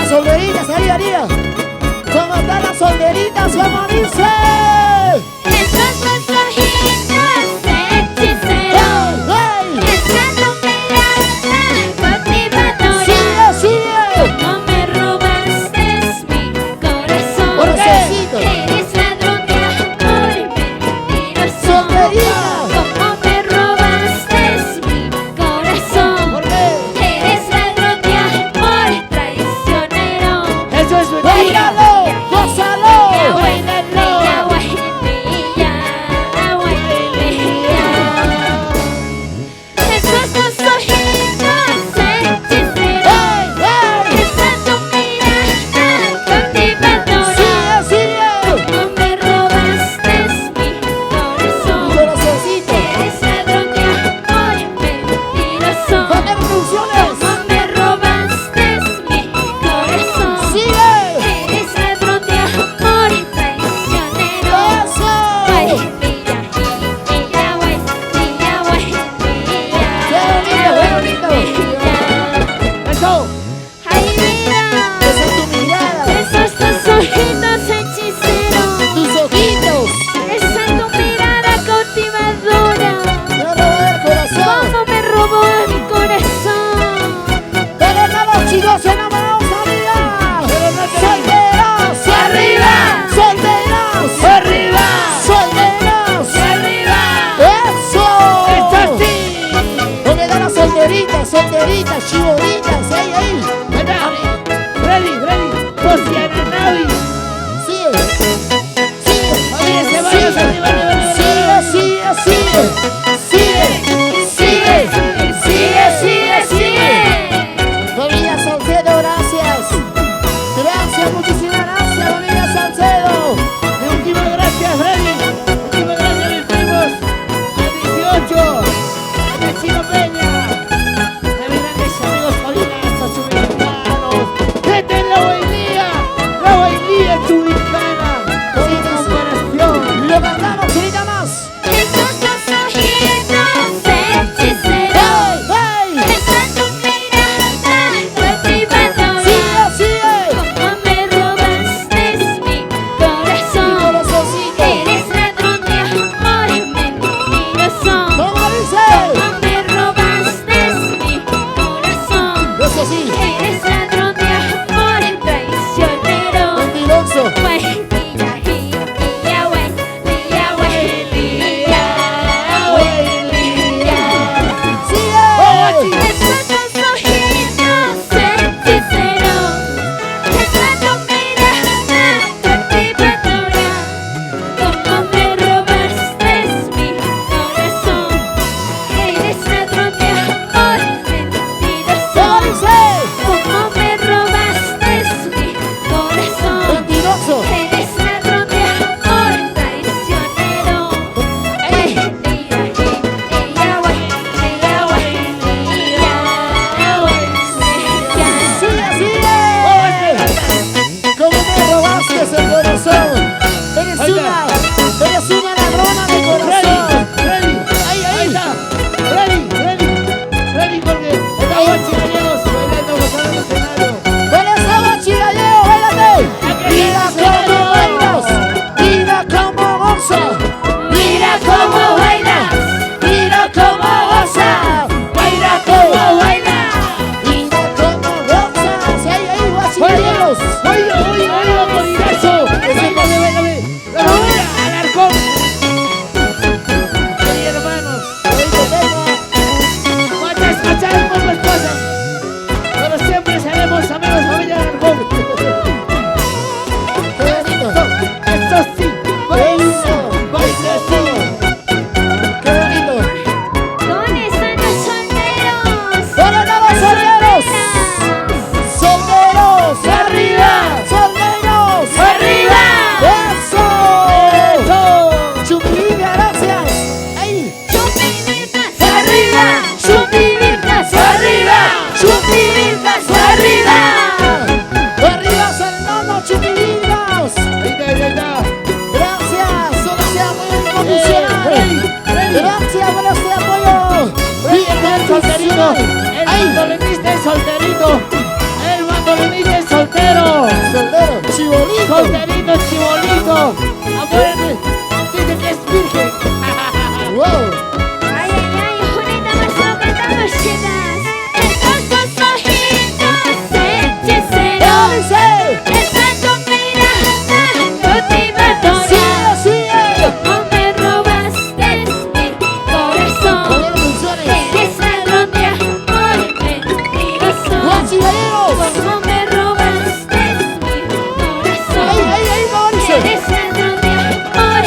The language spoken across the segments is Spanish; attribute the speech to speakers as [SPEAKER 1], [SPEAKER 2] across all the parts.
[SPEAKER 1] Solderitas, ahí haría. ¿Cómo están las solderitas? ¿Cómo dice?
[SPEAKER 2] Esos tus ojitos hechiceros, esa tu mirada cautivadora.
[SPEAKER 1] Sigue, sigue.
[SPEAKER 2] Cómo me robaste mi corazón.
[SPEAKER 1] Corazoncito.
[SPEAKER 2] Eres ladrón de amor y mentiroso.
[SPEAKER 1] Solterita.
[SPEAKER 2] Cómo me robaste mi corazón.
[SPEAKER 1] ¿Por qué?
[SPEAKER 2] Eres ladrón de amor y traicionero.
[SPEAKER 1] Eso es mentira. ¡Bailalo! ¡Gózalo!
[SPEAKER 2] Esos tus ojitos hechiceros, esa tu mirada cautivadora.
[SPEAKER 1] ¡Sigue, sigue!
[SPEAKER 2] Cómo me robaste mi corazón.
[SPEAKER 1] Corazoncito.
[SPEAKER 2] Eres ladrón de amor y mentiroso.
[SPEAKER 1] ¡Joder, producciones!
[SPEAKER 2] Cómo me robaste mi corazón.
[SPEAKER 1] ¡Sigue!
[SPEAKER 2] Eres ladrón de amor y traicionero.
[SPEAKER 1] ¡Eso! ¡Eso!
[SPEAKER 2] Ay, mira,
[SPEAKER 1] ¡Esa es tu mirada!
[SPEAKER 2] esos tus ojitos hechiceros,
[SPEAKER 1] ¡Tus ojitos!
[SPEAKER 2] esa tu mirada cautivadora.
[SPEAKER 1] ¡Me va a robar el corazón!
[SPEAKER 2] Cómo me robó mi corazón.
[SPEAKER 1] ¡Pero estamos chicos enamorados, amiga! ¡Solteros!
[SPEAKER 2] ¡Arriba!
[SPEAKER 1] ¡Solteros!
[SPEAKER 2] ¡Arriba!
[SPEAKER 1] ¡Solteros!
[SPEAKER 2] ¡Arriba!
[SPEAKER 1] ¡Eso!
[SPEAKER 2] ¡Esto sí!
[SPEAKER 1] ¿Dónde están las solteritas, solteritas, chibolitas? ¡Ey, ey!
[SPEAKER 3] Freddy, Josiana Navi.
[SPEAKER 1] ¡Sigue! ¡Sigue!
[SPEAKER 3] Oye, se vaya, arriba.
[SPEAKER 1] ¡Sigue, sigue, sigue! ¡Sigue! ¡Sigue!
[SPEAKER 2] ¡Sigue!
[SPEAKER 1] Familia Salcedo, gracias. Gracias, muchísimas gracias, familia Salcedo.
[SPEAKER 3] Y últimas gracias, Freddy. Últimas gracias, mis primos. Al 18. El Chino Peña. De mis grandes amigos solinazos, chubiscanos. ¡Vete en la Bailía! ¡La Bailía chubiscana! Sin comparación.
[SPEAKER 1] Lo cantamos, ahorita más.
[SPEAKER 2] Esos tus ojitos hechiceros,
[SPEAKER 1] ¡Ey!
[SPEAKER 2] esa tu mirada cautivadora.
[SPEAKER 1] ¡Sigue, sigue!
[SPEAKER 2] Cómo me robaste mi corazón.
[SPEAKER 1] Corazoncito.
[SPEAKER 2] Eres ladrón de amor y mentiroso.
[SPEAKER 1] ¿Cómo dice?
[SPEAKER 2] Cómo me robaste mi corazón.
[SPEAKER 1] Eso sí,
[SPEAKER 2] Eres ladrón de amor y traicionero.
[SPEAKER 1] mentiroso. ¡Sigue!
[SPEAKER 2] Esos tus ojitos hechiceros, esa tu mirada cautivadora. Cómo me robaste mi corazón. Eres ladrón de amor y mentiroso.
[SPEAKER 1] ¿Cómo dice?
[SPEAKER 3] solterito, chibolito. Acuérdate, dice que es virgen.
[SPEAKER 1] Wow.
[SPEAKER 2] Ay, ay, ay, Juanita Marcelo cantando chidas. Esos dos ojitos hechiceros.
[SPEAKER 1] Dice.
[SPEAKER 2] Esa tu mirada cautivadora.
[SPEAKER 1] Sigue.
[SPEAKER 2] Cómo me robaste mi corazón.
[SPEAKER 1] Con el funciones.
[SPEAKER 2] Eres ladrón de amor mentiroso.
[SPEAKER 1] Los chilenos.
[SPEAKER 2] Cómo me robaste mi corazón.
[SPEAKER 1] Ahí, Mauricio.
[SPEAKER 2] Eres ladrón de amor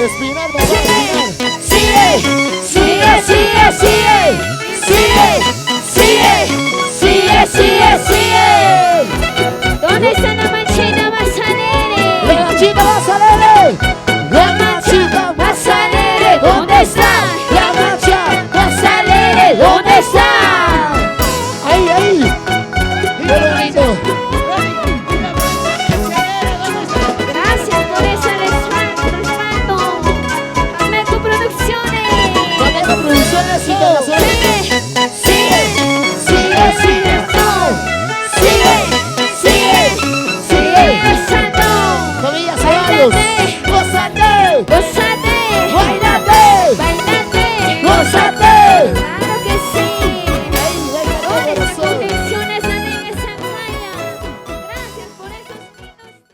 [SPEAKER 1] Espina